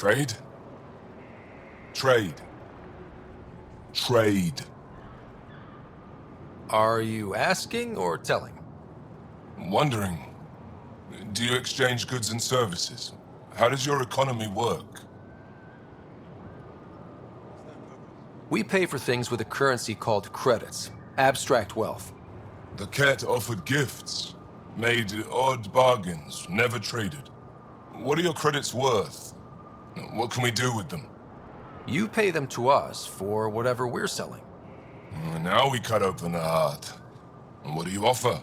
Trade? Trade. Trade. Are you asking or telling? Wondering, do you exchange goods and services? How does your economy work? We pay for things with a currency called credits. Abstract wealth. The Ket offered gifts, made odd bargains, never traded. What are your credits worth? What can we do with them? You pay them to us for whatever we're selling. Now we cut open the heart. And what do you offer?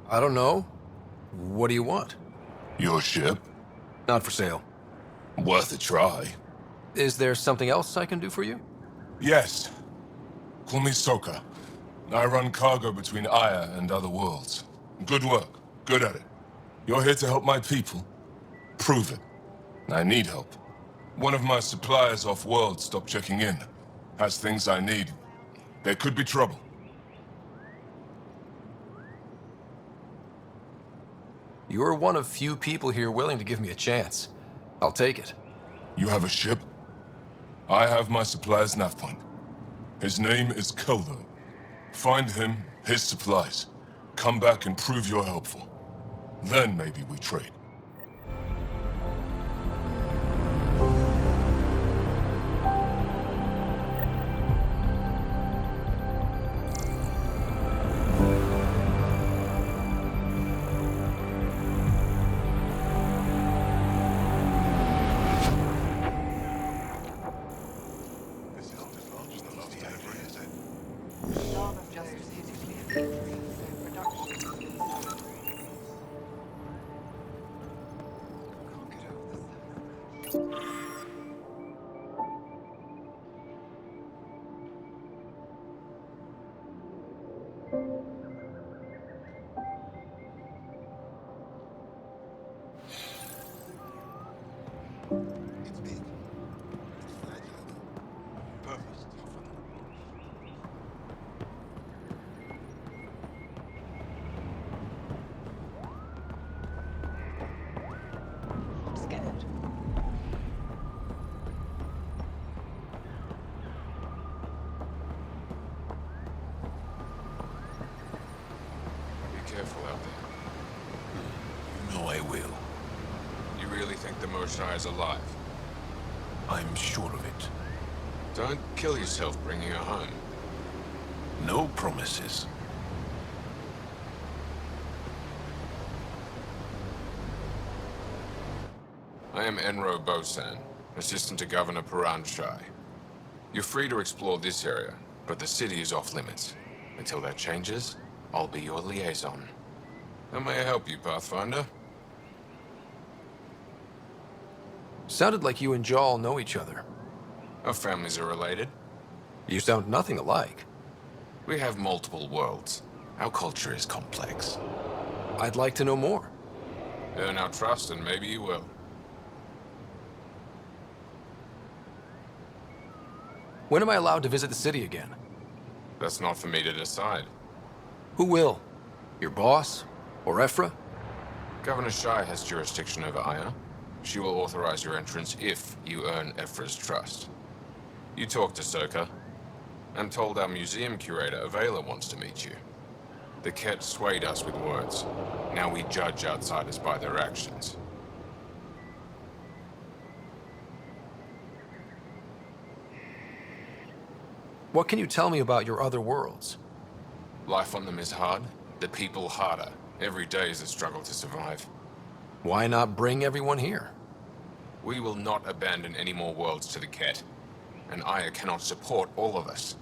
I don't know. What do you want? Your ship? Not for sale. Worth a try. Is there something else I can do for you? Yes. Call me Soka. I run cargo between Aya and other worlds. Good work. Good at it. You're here to help my people. Prove it. I need help. One of my suppliers off-world stopped checking in. Has things I need. There could be trouble. You're one of few people here willing to give me a chance. I'll take it. You have a ship? I have my supplier's nav point. His name is Keldo. Find him, his supplies. Come back and prove you're helpful. Then maybe we trade. Careful out there. You know I will. You really think the Moshae is alive? I'm sure of it. Don't kill yourself bringing her home. No promises. I am Enro Bosan, assistant to Governor Paranshai. You're free to explore this area, but the city is off limits. Until that changes, I'll be your liaison. How may I help you, Pathfinder? Sounded like you and Jal know each other. Our families are related. You sound nothing alike. We have multiple worlds. Our culture is complex. I'd like to know more. Earn our trust and maybe you will. When am I allowed to visit the city again? That's not for me to decide. Who will? Your boss? Or Ephra? Governor Shai has jurisdiction over Aya. She will authorize your entrance if you earn Ephra's trust. You talk to Soka. I'm told our museum curator, Avela, wants to meet you. The Ket swayed us with words. Now we judge outsiders by their actions. What can you tell me about your other worlds? Life on them is hard, the people harder. Every day is a struggle to survive. Why not bring everyone here? We will not abandon any more worlds to the Ket, and Aya cannot support all of us.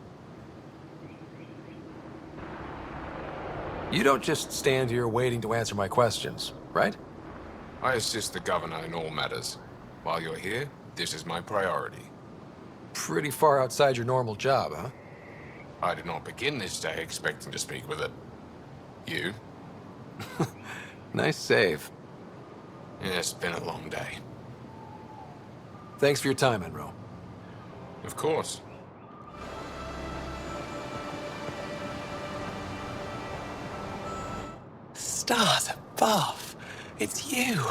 You don't just stand here waiting to answer my questions, right? I assist the governor in all matters. While you're here, this is my priority. Pretty far outside your normal job, huh? I did not begin this day expecting to speak with it. You? Nice save. Yeah, it's been a long day. Thanks for your time, Enro. Of course. stars above. It's you.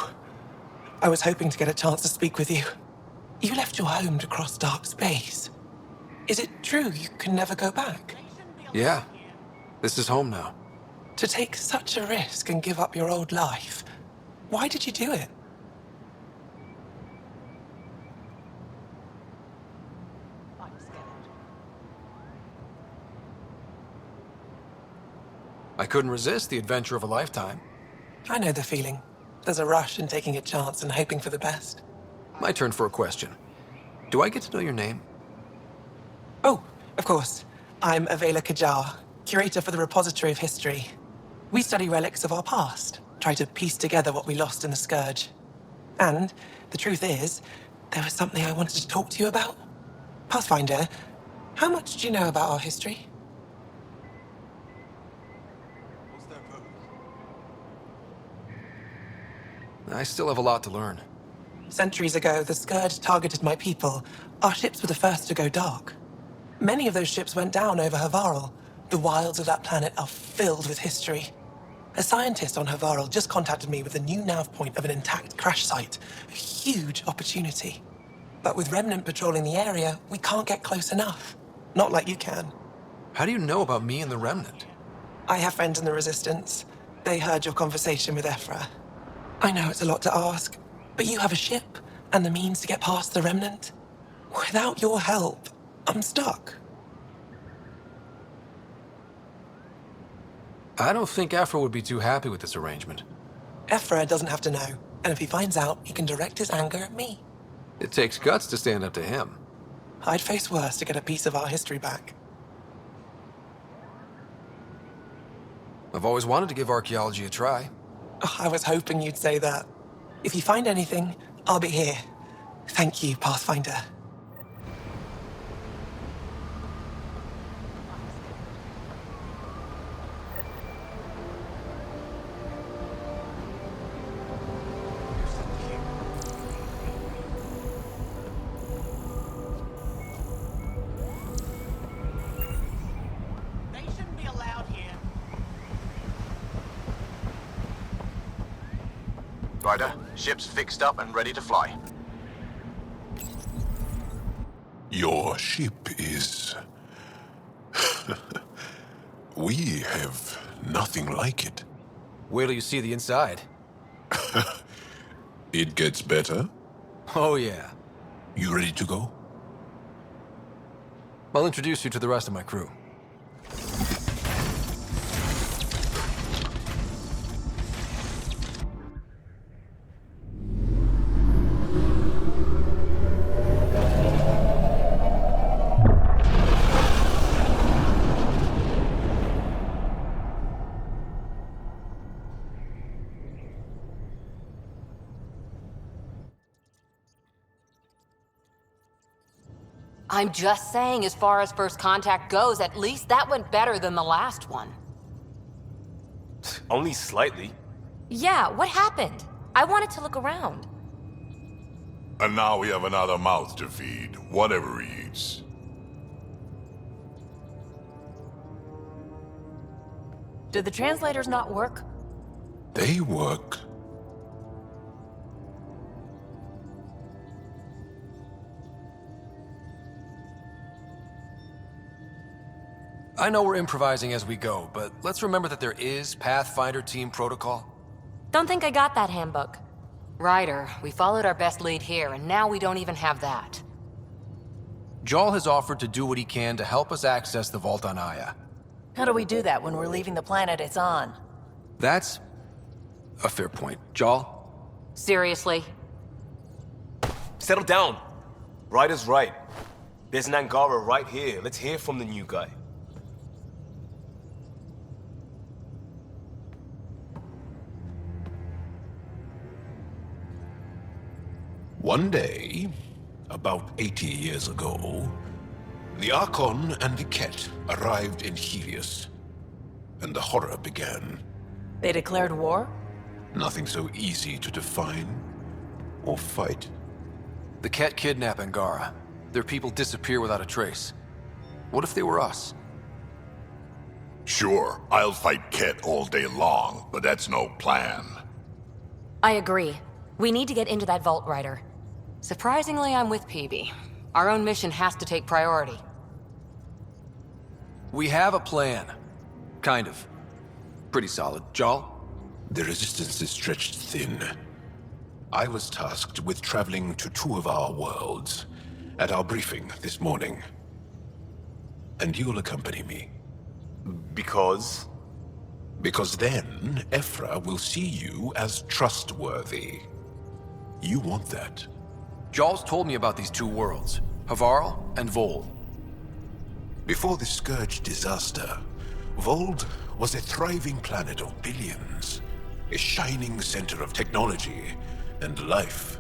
I was hoping to get a chance to speak with you. You left your home to cross dark space. Is it true you can never go back? Yeah. This is home now. To take such a risk and give up your old life, why did you do it? I couldn't resist the adventure of a lifetime. I know the feeling. There's a rush in taking a chance and hoping for the best. My turn for a question. Do I get to know your name? Oh, of course. I'm Avela Kajar, curator for the Repository of History. We study relics of our past, try to piece together what we lost in the Scourge. And the truth is, there was something I wanted to talk to you about. Pathfinder, how much do you know about our history? I still have a lot to learn. Centuries ago, the Scourge targeted my people. Our ships were the first to go dark. Many of those ships went down over Havarl. The wilds of that planet are filled with history. A scientist on Havarl just contacted me with a new nav point of an intact crash site. A huge opportunity. But with Remnant patrolling the area, we can't get close enough. Not like you can. How do you know about me and the Remnant? I have friends in the Resistance. They heard your conversation with Ephra. I know it's a lot to ask, but you have a ship and the means to get past the Remnant. Without your help, I'm stuck. I don't think Aphra would be too happy with this arrangement. Ephra doesn't have to know, and if he finds out, he can direct his anger at me. It takes guts to stand up to him. I'd face worse to get a piece of our history back. I've always wanted to give archaeology a try. Oh, I was hoping you'd say that. If you find anything, I'll be here. Thank you, Pathfinder. They shouldn't be allowed here. Ryder, ship's fixed up and ready to fly. Your ship is... We have nothing like it. Wait till you see the inside. It gets better. Oh yeah. You ready to go? I'll introduce you to the rest of my crew. I'm just saying, as far as first contact goes, at least that went better than the last one. Only slightly. Yeah, what happened? I wanted to look around. And now we have another mouth to feed, whatever he eats. Did the translators not work? They work. I know we're improvising as we go, but let's remember that there is Pathfinder team protocol. Don't think I got that handbook. Ryder, we followed our best lead here, and now we don't even have that. Jarl has offered to do what he can to help us access the vault on Aya. How do we do that when we're leaving the planet it's on? That's a fair point. Jarl? Seriously? Settle down. Ryder's right. There's an Angara right here. Let's hear from the new guy. One day, about 80 years ago, the Archon and the Ket arrived in Helios, and the horror began. They declared war? Nothing so easy to define or fight. The Ket kidnap Angara. Their people disappear without a trace. What if they were us? Sure, I'll fight Ket all day long, but that's no plan. I agree. We need to get into that vault, Ryder. Surprisingly, I'm with PB. Our own mission has to take priority. We have a plan. Kind of. Pretty solid. Jal? The resistance is stretched thin. I was tasked with traveling to 2 of our worlds at our briefing this morning. And you'll accompany me. Because? Because then, Ephra will see you as trustworthy. You want that. Jal's told me about these 2 worlds. Havarl and Vol. Before the Scourge disaster, Vold was a thriving planet of billions. A shining center of technology and life.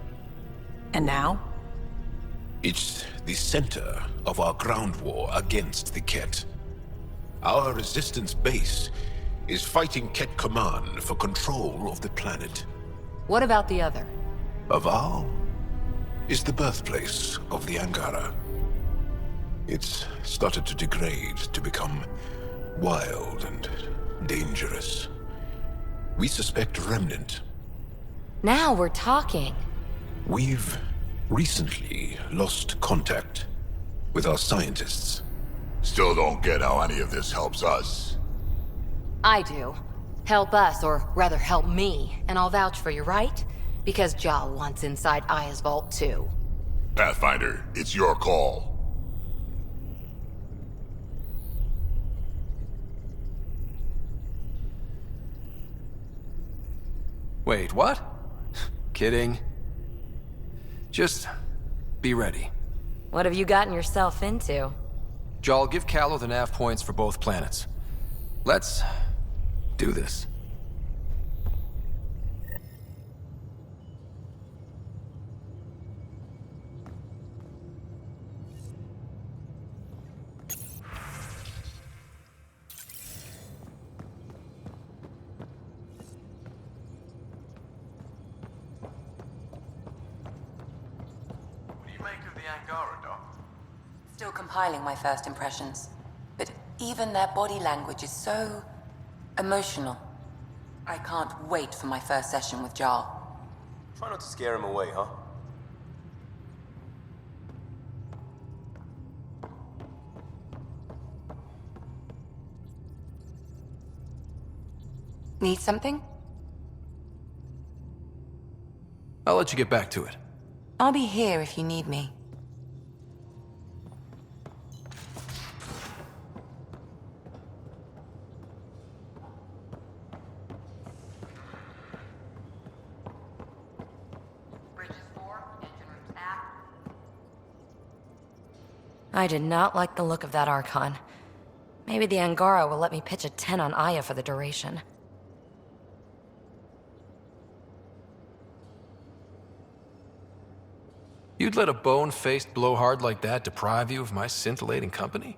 And now? It's the center of our ground war against the Ket. Our resistance base is fighting Ket Command for control of the planet. What about the other? Havarl is the birthplace of the Angara. It's started to degrade, to become wild and dangerous. We suspect Remnant. Now we're talking. We've recently lost contact with our scientists. Still don't get how any of this helps us. I do. Help us, or rather help me, and I'll vouch for you, right? Because Jal wants inside Aya's vault too. Pathfinder, it's your call. Wait, what? Kidding. Just be ready. What have you gotten yourself into? Jal, give Callow the nav points for both planets. Let's do this. Still compiling my first impressions. But even their body language is so emotional. I can't wait for my first session with Jal. Try not to scare him away, huh? Need something? I'll let you get back to it. I'll be here if you need me. I did not like the look of that Archon. Maybe the Angara will let me pitch a 10 on Aya for the duration. You'd let a bone-faced blowhard like that deprive you of my scintillating company?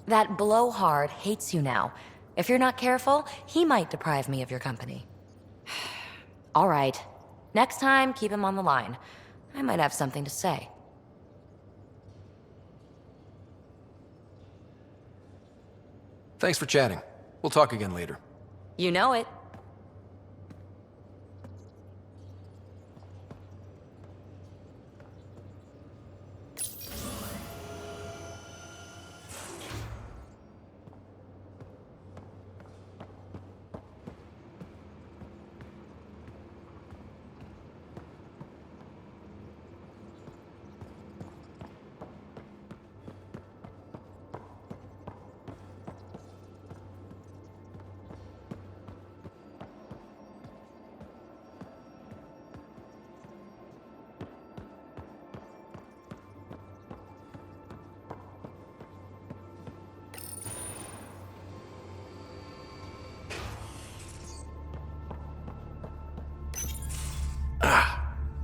That blowhard hates you now. If you're not careful, he might deprive me of your company. All right. Next time, keep him on the line. I might have something to say. Thanks for chatting. We'll talk again later. You know it.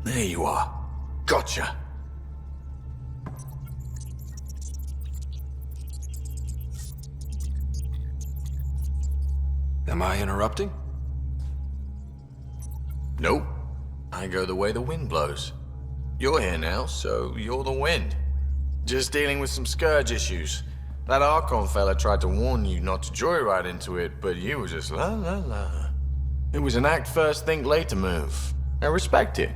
There you are. Gotcha. Am I interrupting? Nope. I go the way the wind blows. You're here now, so you're the wind. Just dealing with some Scourge issues. That Archon fella tried to warn you not to joyride into it, but you were just la la la. It was an act first, think later move. I respect it.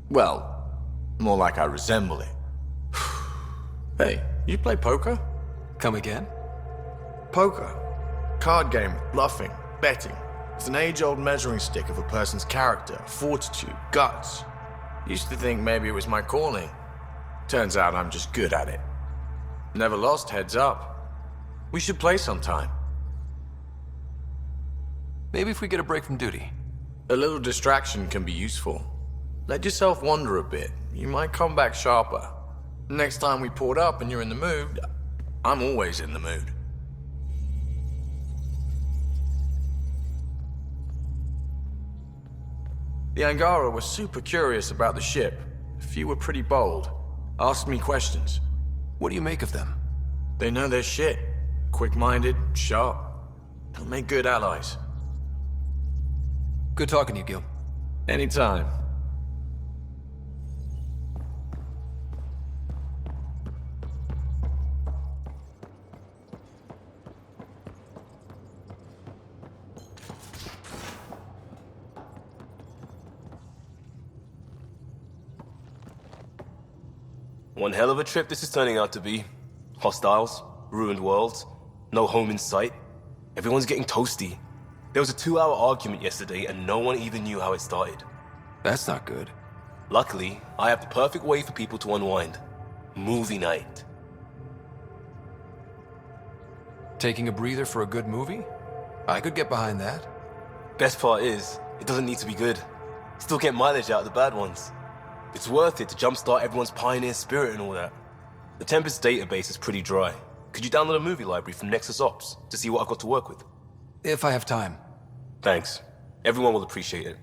Well, more like I resemble it. Hey, you play poker? Come again? Poker. Card game, bluffing, betting. It's an age-old measuring stick of a person's character, fortitude, guts. Used to think maybe it was my calling. Turns out I'm just good at it. Never lost, heads up. We should play sometime. Maybe if we get a break from duty. A little distraction can be useful. Let yourself wander a bit. You might come back sharper. Next time we port up and you're in the mood, I'm always in the mood. The Angara was super curious about the ship. A few were pretty bold. Asked me questions. What do you make of them? They know their shit. Quick-minded, sharp. They'll make good allies. Good talking to you, Gil. Anytime. One hell of a trip this is turning out to be. Hostiles, ruined worlds, no home in sight. Everyone's getting toasty. There was a 2-hour argument yesterday and no one even knew how it started. That's not good. Luckily, I have the perfect way for people to unwind. Movie night. Taking a breather for a good movie? I could get behind that. Best part is, it doesn't need to be good. Still get mileage out of the bad ones. It's worth it to jumpstart everyone's pioneer spirit and all that. The Tempest database is pretty dry. Could you download a movie library from Nexus Ops to see what I've got to work with? If I have time. Thanks. Everyone will appreciate it.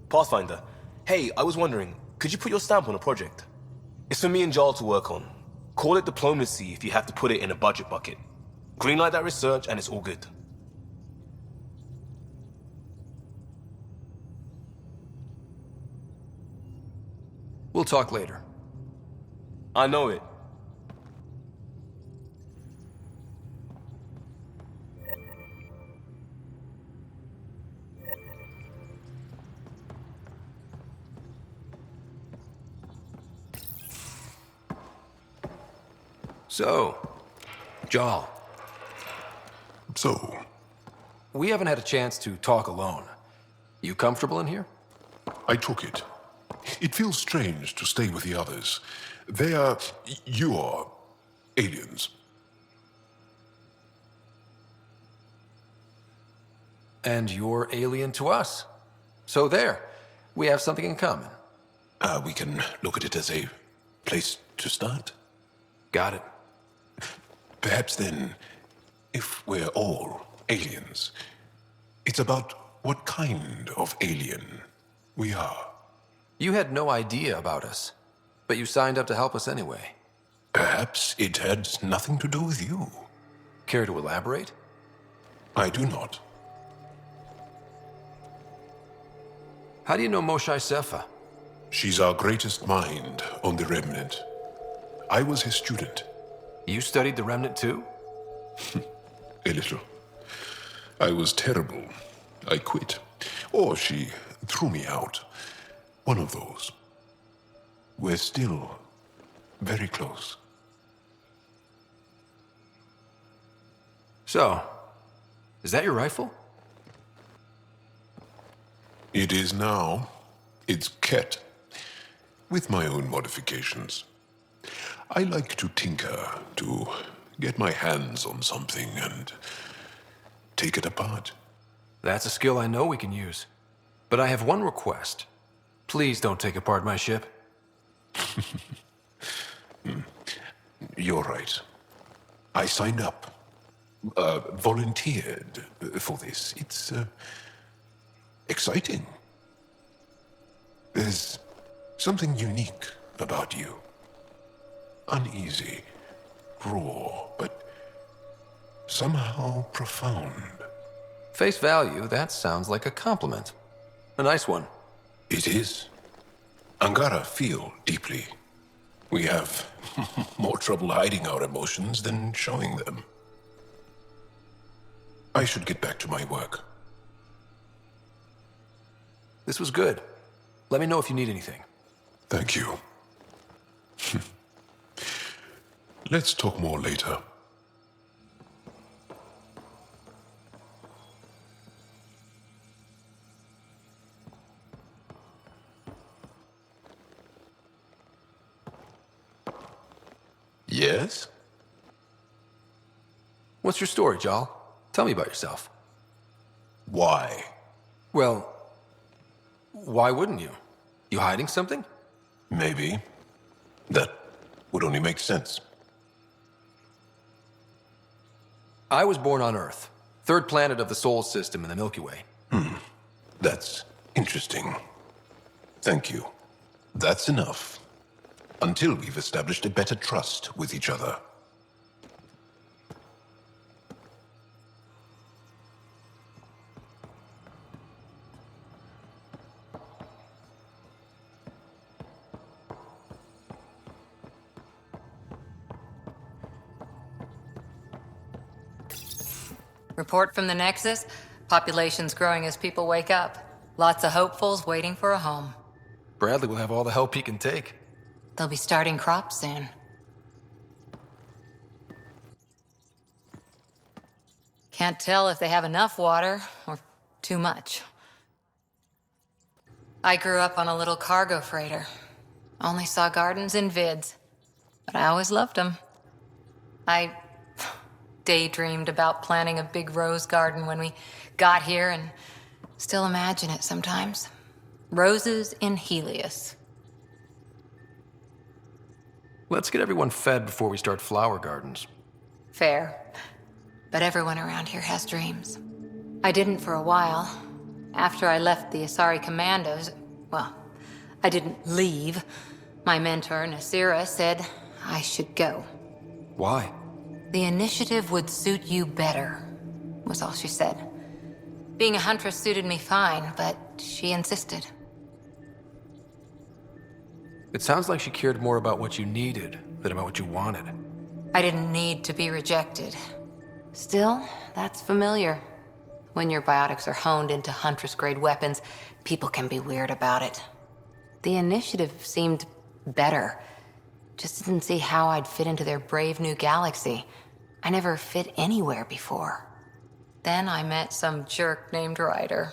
Pathfinder, hey, I was wondering, could you put your stamp on a project? It's for me and Jarl to work on. Call it diplomacy if you have to put it in a budget bucket. Greenlight that research and it's all good. We'll talk later. I know it. So, Jarl. So? We haven't had a chance to talk alone. You comfortable in here? I took it. It feels strange to stay with the others. You're aliens. And you're alien to us. So there, we have something in common. We can look at it as a place to start. Got it. Perhaps then, if we're all aliens, it's about what kind of alien we are. You had no idea about us, but you signed up to help us anyway. Perhaps it had nothing to do with you. Care to elaborate? I do not. How do you know Moshae Sefa? She's our greatest mind on the Remnant. I was his student. You studied the Remnant too? A little. I was terrible. I quit. Or she threw me out. One of those. We're still very close. So, is that your rifle? It is now. It's Ket. With my own modifications. I like to tinker, to get my hands on something and take it apart. That's a skill I know we can use. But I have one request. Please don't take apart my ship. You're right. I signed up. Volunteered for this. It's exciting. There's something unique about you. Uneasy, raw, but somehow profound. Face value, that sounds like a compliment. A nice one. It is. Angara feel deeply. We have more trouble hiding our emotions than showing them. I should get back to my work. This was good. Let me know if you need anything. Thank you. Let's talk more later. Yes? What's your story, Jal? Tell me about yourself. Why? Well, why wouldn't you? You hiding something? Maybe. That would only make sense. I was born on Earth, third planet of the Sol system in the Milky Way. That's interesting. Thank you. That's enough. Until we've established a better trust with each other. Report from the Nexus. Population's growing as people wake up. Lots of hopefuls waiting for a home. Bradley will have all the help he can take. They'll be starting crops soon. Can't tell if they have enough water or too much. I grew up on a little cargo freighter. Only saw gardens in vids, but I always loved them. I daydreamed about planting a big rose garden when we got here and still imagine it sometimes. Roses in Helios. Let's get everyone fed before we start flower gardens. Fair. But everyone around here has dreams. I didn't for a while. After I left the Asari Commandos, well, I didn't leave. My mentor, Nasira, said I should go. Why? The initiative would suit you better, was all she said. Being a huntress suited me fine, but she insisted. It sounds like she cared more about what you needed than about what you wanted. I didn't need to be rejected. Still, that's familiar. When your biotics are honed into Huntress-grade weapons, people can be weird about it. The initiative seemed better. Just didn't see how I'd fit into their brave new galaxy. I never fit anywhere before. Then I met some jerk named Ryder.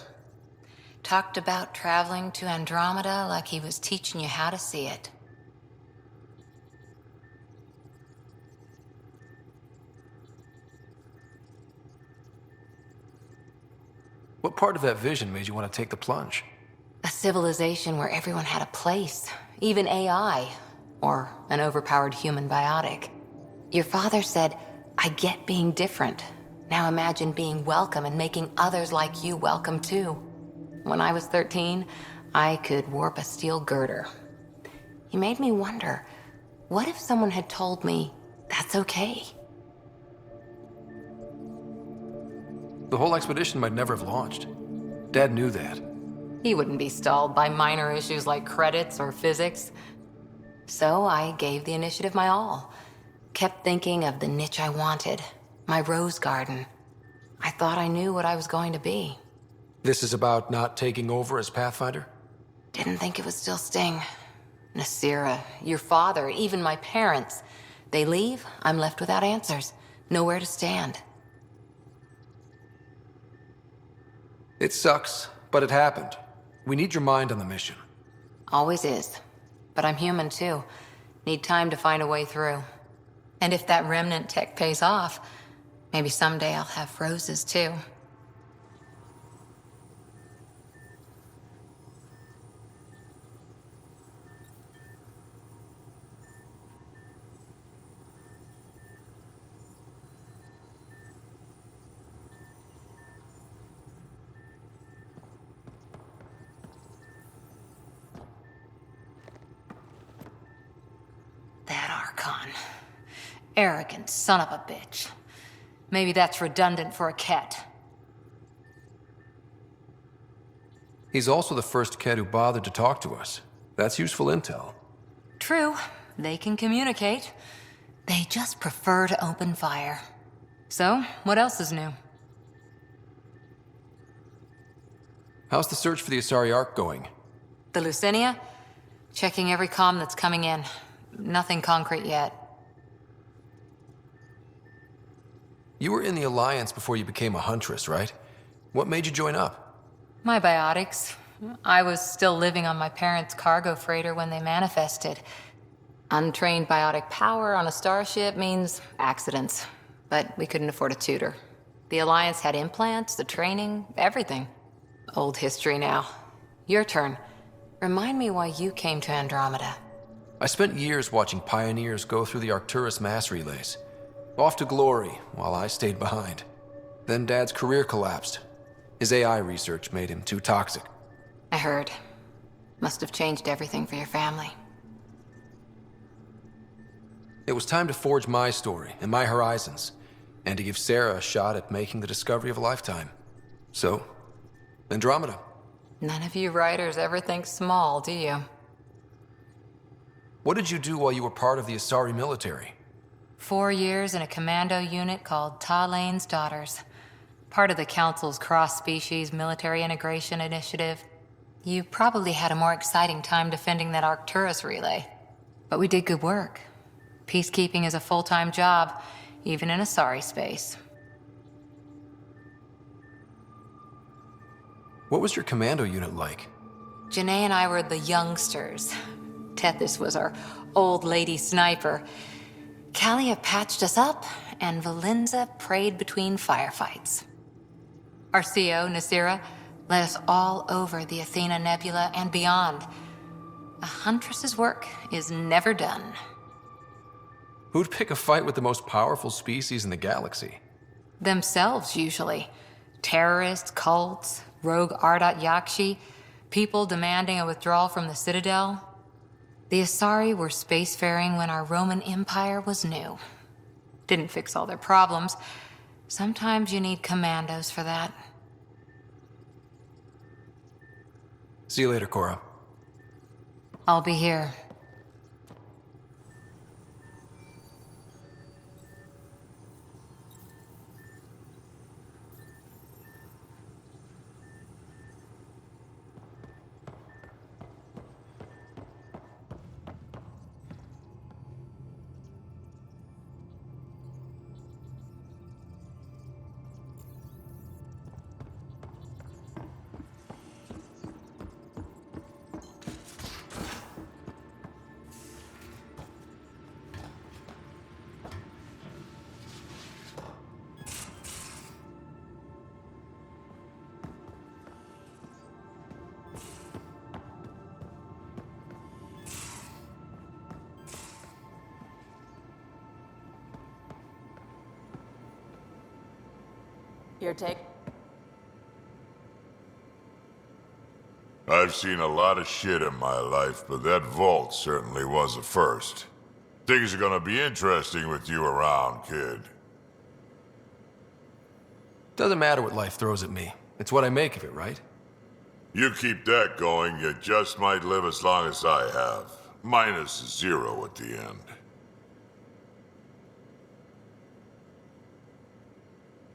Talked about traveling to Andromeda like he was teaching you how to see it. What part of that vision made you want to take the plunge? A civilization where everyone had a place, even AI, or an overpowered human biotic. Your father said, I get being different. Now imagine being welcome and making others like you welcome too. When I was 13, I could warp a steel girder. He made me wonder, what if someone had told me that's okay? The whole expedition might never have launched. Dad knew that. He wouldn't be stalled by minor issues like credits or physics. So I gave the initiative my all. Kept thinking of the niche I wanted, my rose garden. I thought I knew what I was going to be. This is about not taking over as Pathfinder? Didn't think it would still sting. Nasira, your father, even my parents. They leave, I'm left without answers. Nowhere to stand. It sucks, but it happened. We need your mind on the mission. Always is. But I'm human too. Need time to find a way through. And if that remnant tech pays off, maybe someday I'll have roses too. That Archon. Arrogant son of a bitch. Maybe that's redundant for a cat. He's also the first kid who bothered to talk to us. That's useful intel. True, they can communicate. They just prefer to open fire. So, what else is new? How's the search for the Asari Ark going? The Lucinia? Checking every comm that's coming in. Nothing concrete yet. You were in the Alliance before you became a Huntress, right? What made you join up? My biotics. I was still living on my parents' cargo freighter when they manifested. Untrained biotic power on a starship means accidents. But we couldn't afford a tutor. The Alliance had implants, the training, everything. Old history now. Your turn. Remind me why you came to Andromeda. I spent years watching pioneers go through the Arcturus mass relays. Off to glory, while I stayed behind. Then Dad's career collapsed. His AI research made him too toxic. I heard. Must have changed everything for your family. It was time to forge my story and my horizons, and to give Sarah a shot at making the discovery of a lifetime. So, Andromeda. None of you writers ever think small, do you? What did you do while you were part of the Asari military? 4 years in a commando unit called Talane's Daughters. Part of the Council's cross-species military integration initiative. You probably had a more exciting time defending that Arcturus relay. But we did good work. Peacekeeping is a full-time job, even in Asari space. What was your commando unit like? Janae and I were the youngsters. Tethys was our old lady sniper. Kalia patched us up, and Valenza prayed between firefights. Our CO, Nasira, led us all over the Athena Nebula and beyond. A Huntress's work is never done. Who'd pick a fight with the most powerful species in the galaxy? Themselves, usually. Terrorists, cults, rogue Ardat Yakshi, people demanding a withdrawal from the Citadel. The Asari were spacefaring when our Roman Empire was new. Didn't fix all their problems. Sometimes you need commandos for that. See you later, Cora. I'll be here. Your take? I've seen a lot of shit in my life, but that vault certainly was a first. Things are gonna be interesting with you around, kid. Doesn't matter what life throws at me. It's what I make of it, right? You keep that going, you just might live as long as I have. Minus 0 at the end.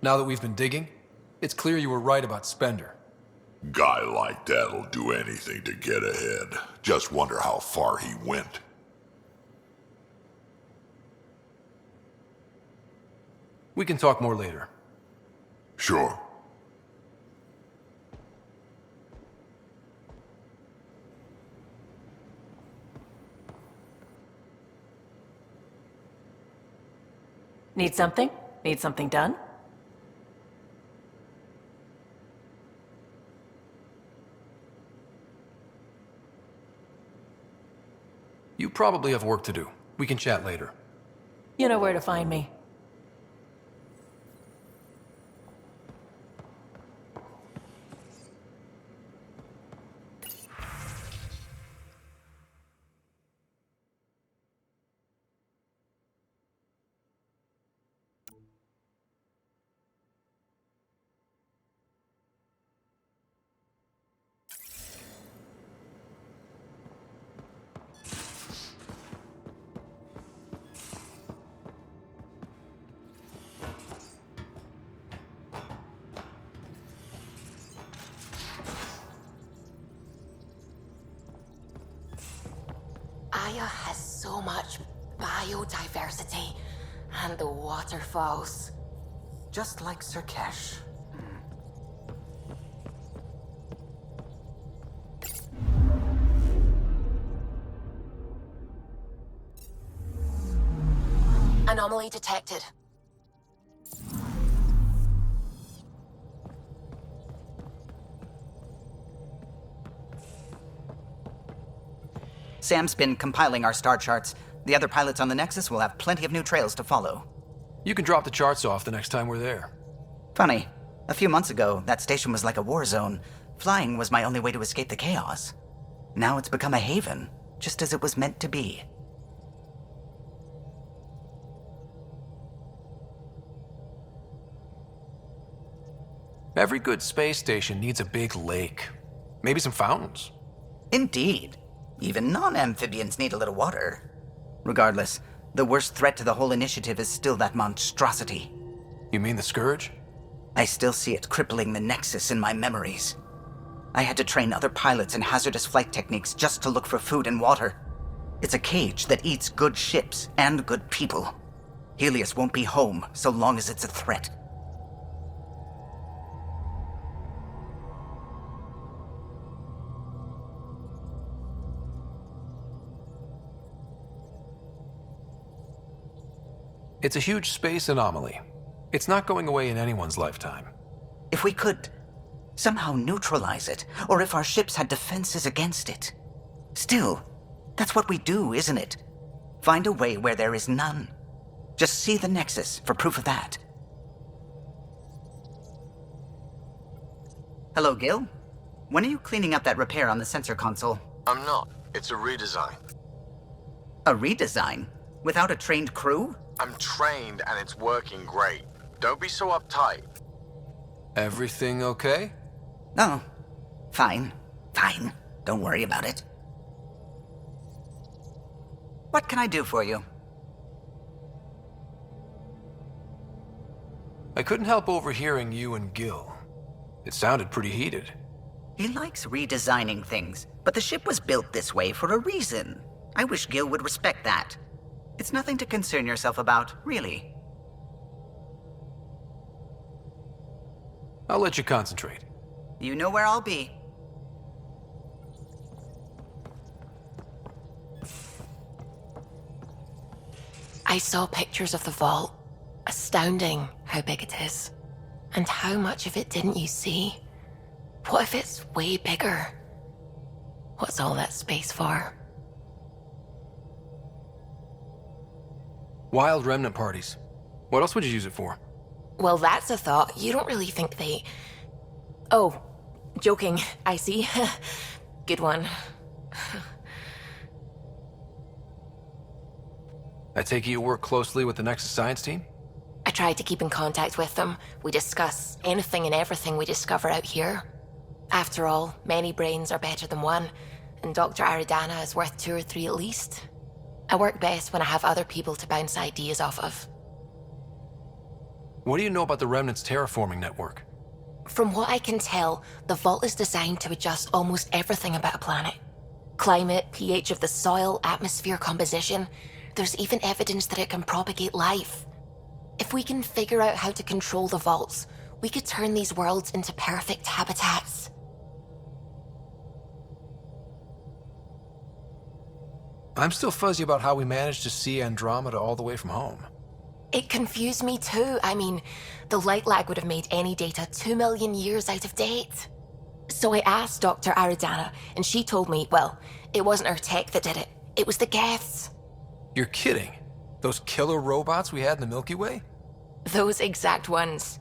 Now that we've been digging, it's clear you were right about Spender. Guy like that'll do anything to get ahead. Just wonder how far he went. We can talk more later. Sure. Need something? Need something done? You probably have work to do. We can chat later. You know where to find me. Aya has so much biodiversity, and the waterfalls. Just like Sirkesh. Anomaly detected. Sam's been compiling our star charts. The other pilots on the Nexus will have plenty of new trails to follow. You can drop the charts off the next time we're there. Funny, a few months ago, that station was like a war zone. Flying was my only way to escape the chaos. Now it's become a haven, just as it was meant to be. Every good space station needs a big lake. Maybe some fountains. Indeed. Even non-amphibians need a little water. Regardless, the worst threat to the whole initiative is still that monstrosity. You mean the Scourge? I still see it crippling the Nexus in my memories. I had to train other pilots in hazardous flight techniques just to look for food and water. It's a cage that eats good ships and good people. Helios won't be home so long as it's a threat. It's a huge space anomaly. It's not going away in anyone's lifetime. If we could somehow neutralize it, or if our ships had defenses against it. Still, that's what we do, isn't it? Find a way where there is none. Just see the Nexus for proof of that. Hello, Gil. When are you cleaning up that repair on the sensor console? I'm not. It's a redesign. A redesign? Without a trained crew? I'm trained and it's working great. Don't be so uptight. Everything okay? No. Fine. Fine. Don't worry about it. What can I do for you? I couldn't help overhearing you and Gil. It sounded pretty heated. He likes redesigning things, but the ship was built this way for a reason. I wish Gil would respect that. It's nothing to concern yourself about, really. I'll let you concentrate. You know where I'll be. I saw pictures of the vault. Astounding how big it is. And how much of it didn't you see? What if it's way bigger? What's all that space for? Wild remnant parties. What else would you use it for? Well, that's a thought. You don't really think they... Oh, joking. I see. Good one. I take it you work closely with the Nexus science team? I try to keep in contact with them. We discuss anything and everything we discover out here. After all, many brains are better than one, and Dr. Aridana is worth 2 or 3 at least. I work best when I have other people to bounce ideas off of. What do you know about the Remnant's terraforming network? From what I can tell, the vault is designed to adjust almost everything about a planet. Climate, pH of the soil, atmosphere composition. There's even evidence that it can propagate life. If we can figure out how to control the vaults, we could turn these worlds into perfect habitats. I'm still fuzzy about how we managed to see Andromeda all the way from home. It confused me too. I mean, the light lag would have made any data 2 million years out of date. So I asked Dr. Aridana, and she told me, well, it wasn't her tech that did it. It was the Geths. You're kidding. Those killer robots we had in the Milky Way? Those exact ones.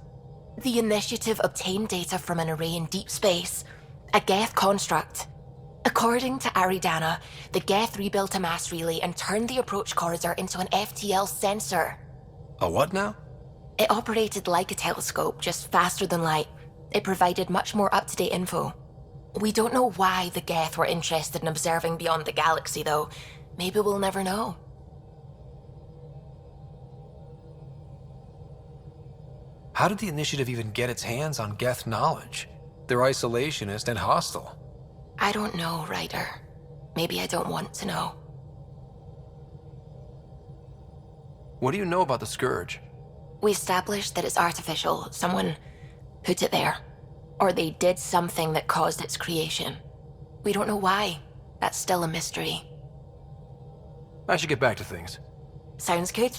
The initiative obtained data from an array in deep space, a Geth construct. According to Aridana, the Geth rebuilt a mass relay and turned the approach corridor into an FTL sensor. A what now? It operated like a telescope, just faster than light. It provided much more up-to-date info. We don't know why the Geth were interested in observing beyond the galaxy, though. Maybe we'll never know. How did the Initiative even get its hands on Geth knowledge? They're isolationist and hostile. I don't know, Ryder. Maybe I don't want to know. What do you know about the Scourge? We established that it's artificial. Someone put it there. Or they did something that caused its creation. We don't know why. That's still a mystery. I should get back to things. Sounds good.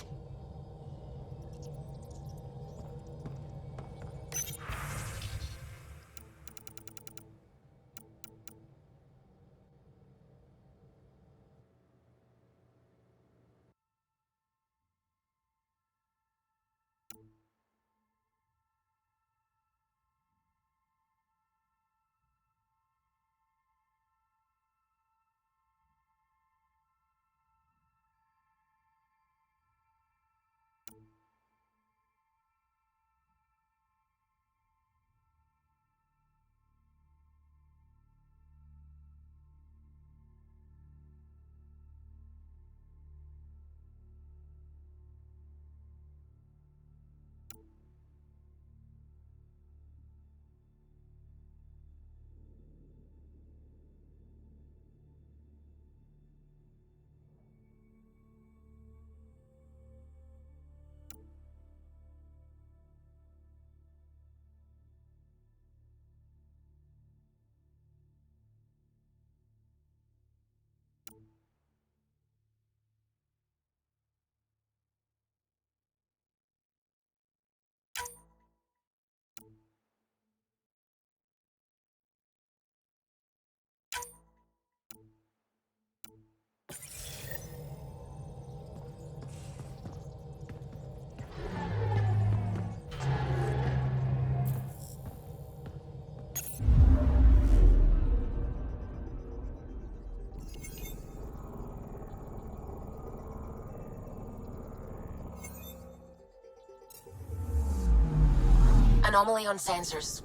Anomaly on sensors.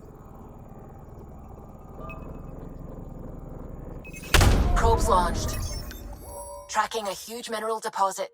Probes launched. Tracking a huge mineral deposit.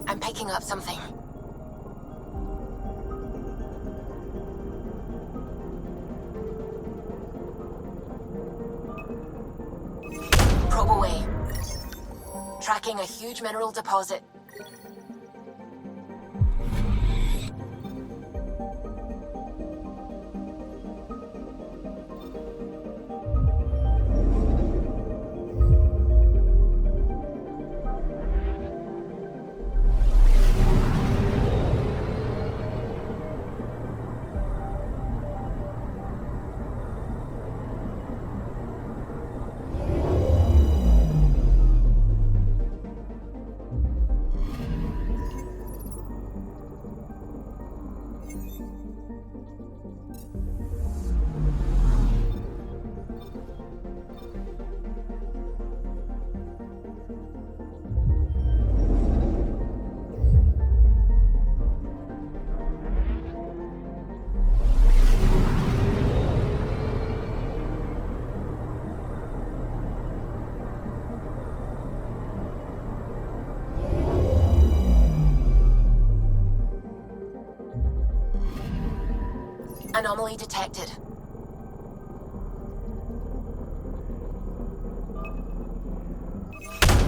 I'm picking up something. Probe away. Tracking a huge mineral deposit. Anomaly detected.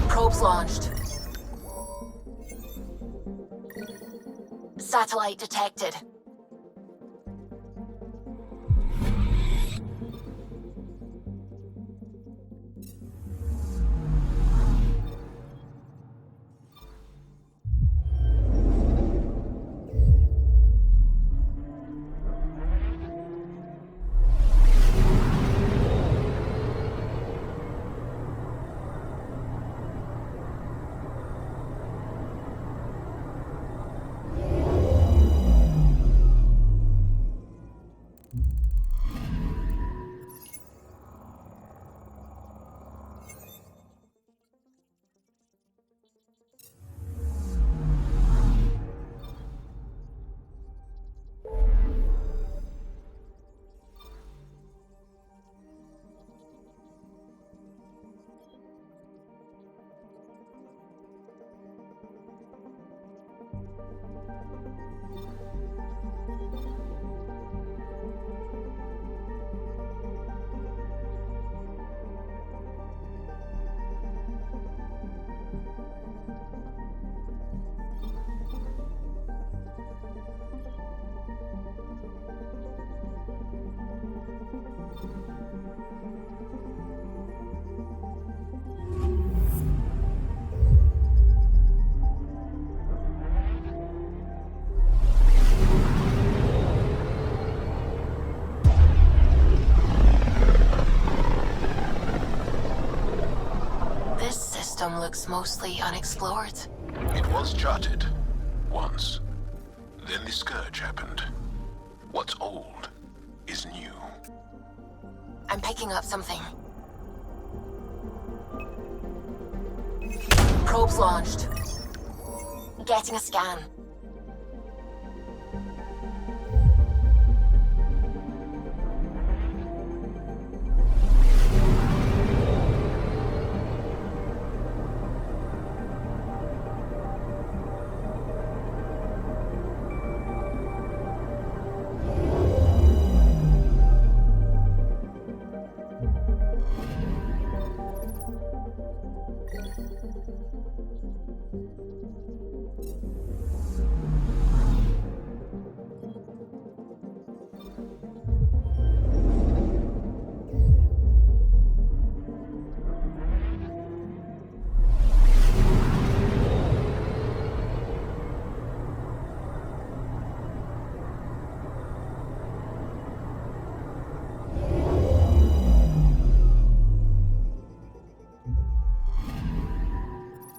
Probes launched. Satellite detected. looks mostly unexplored. It was charted. Once. Then the Scourge happened. What's old is new. I'm picking up something. Probes launched. Getting a scan.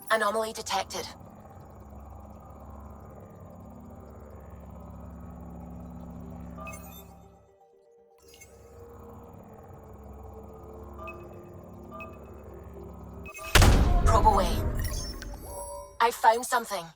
Anomaly detected. Probe away. I found something.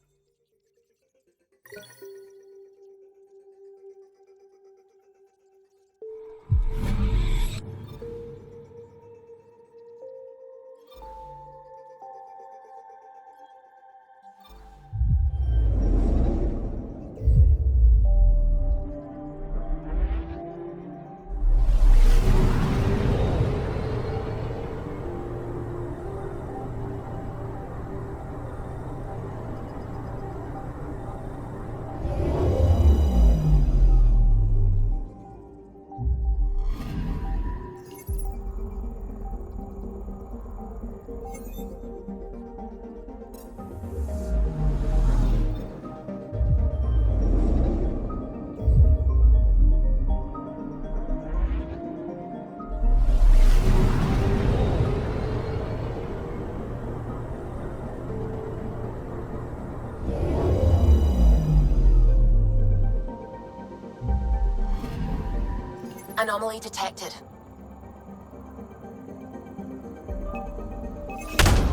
Anomaly detected.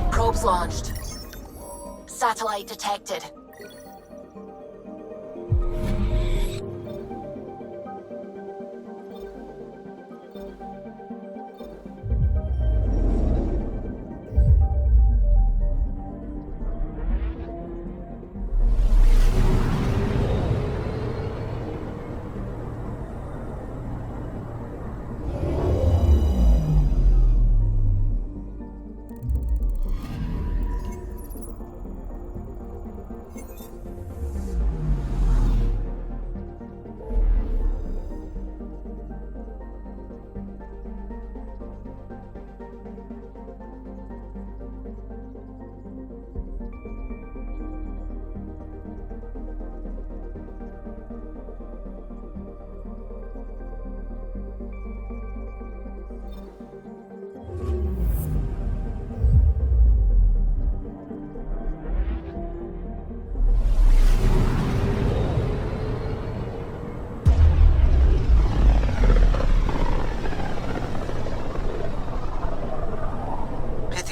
Probes launched. Satellite detected.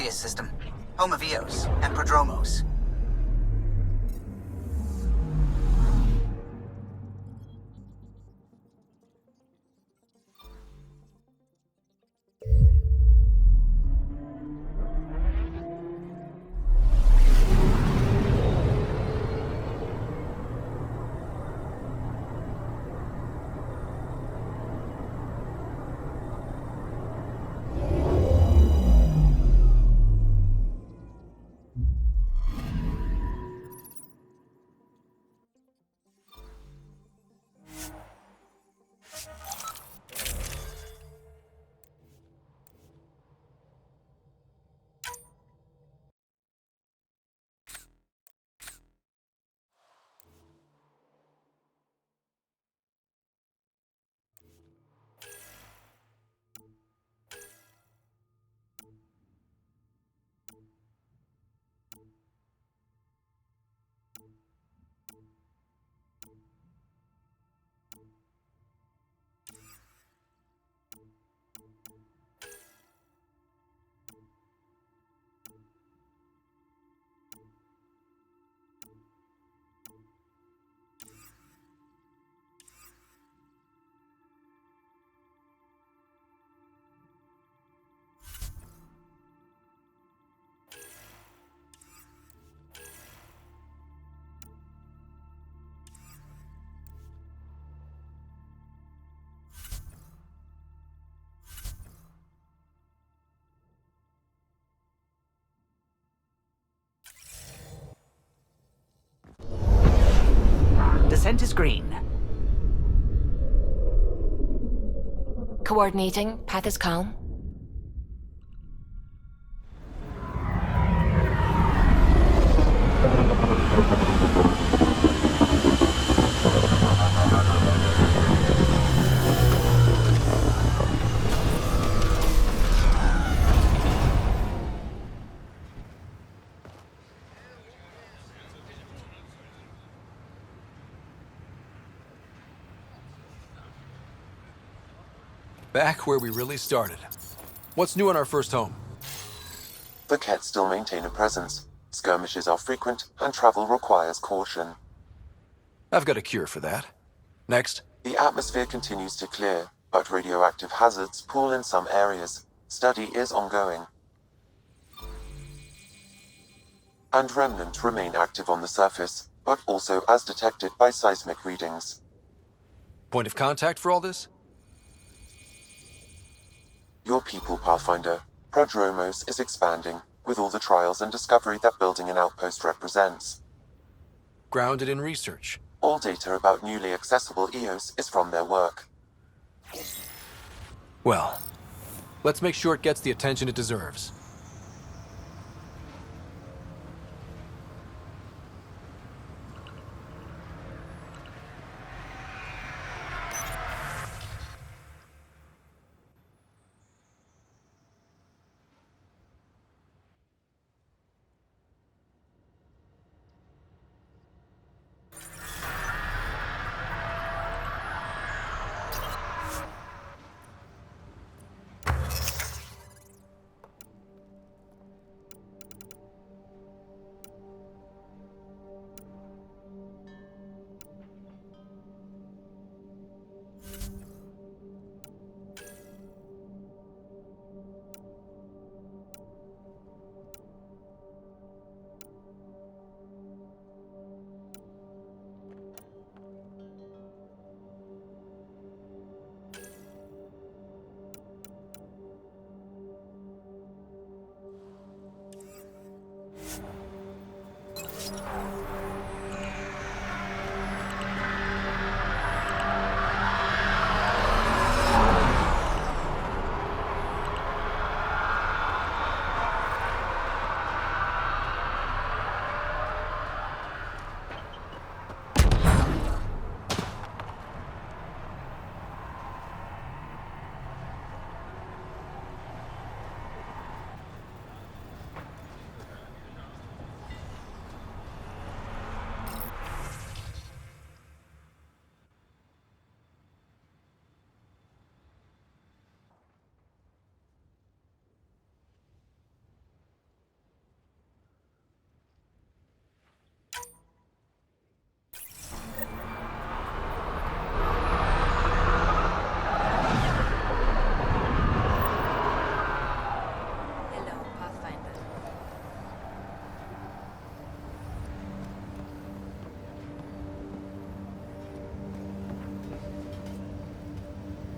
System, home of Eos and Prodromos. Scent is green. Coordinating. Path is calm. Back where we really started. What's new in our first home? The Kett still maintain a presence. Skirmishes are frequent, and travel requires caution. I've got a cure for that. Next. The atmosphere continues to clear, but radioactive hazards pool in some areas. Study is ongoing. And remnant remain active on the surface, but also as detected by seismic readings. Point of contact for all this? Your people, Pathfinder. Prodromos is expanding, with all the trials and discovery that building an outpost represents. Grounded in research. All data about newly accessible EOS is from their work. Well, let's make sure it gets the attention it deserves.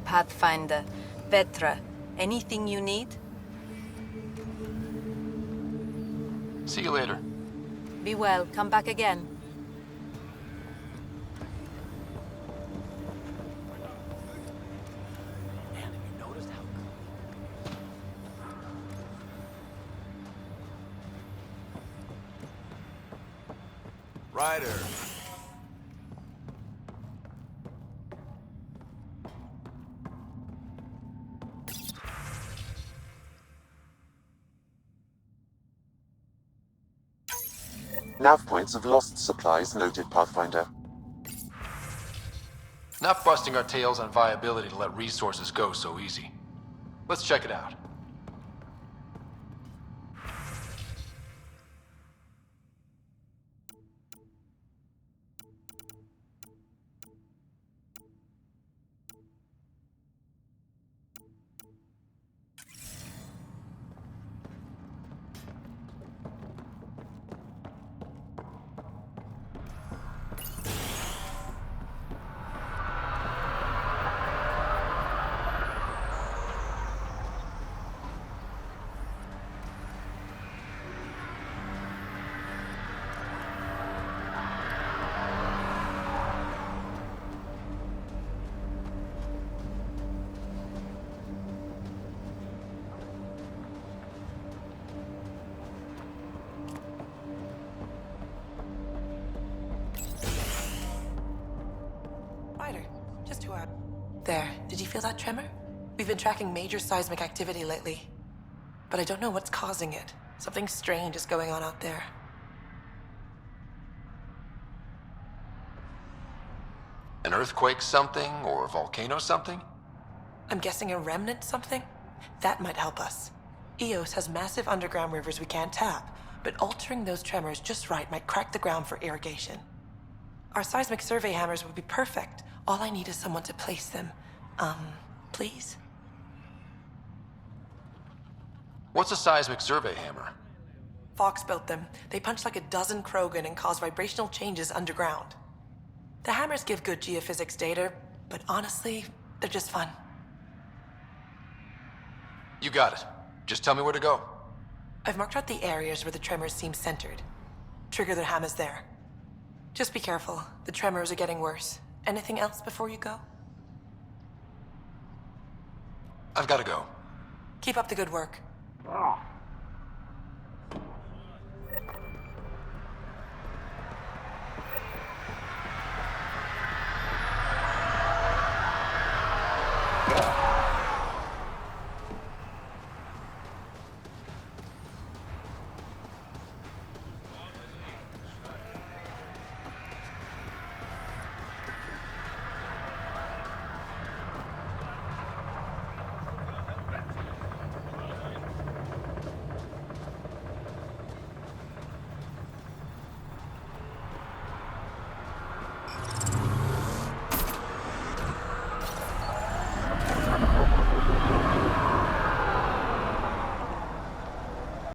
Pathfinder. Vetra, anything you need? See you later. Be well. Come back again. Ryder. Nav points of lost supplies noted, Pathfinder. Not busting our tails on viability to let resources go so easy. Let's check it out. There, did you feel that tremor? We've been tracking major seismic activity lately. But I don't know what's causing it. Something strange is going on out there. An earthquake something, or a volcano something? I'm guessing a remnant something? That might help us. Eos has massive underground rivers we can't tap, but altering those tremors just right might crack the ground for irrigation. Our seismic survey hammers would be perfect. All I need is someone to place them. Please? What's a seismic survey hammer? Fox built them. They punch like a dozen Krogan and cause vibrational changes underground. The hammers give good geophysics data, but honestly, they're just fun. You got it. Just tell me where to go. I've marked out the areas where the tremors seem centered. Trigger the hammers there. Just be careful. The tremors are getting worse. Anything else before you go? I've got to go. Keep up the good work.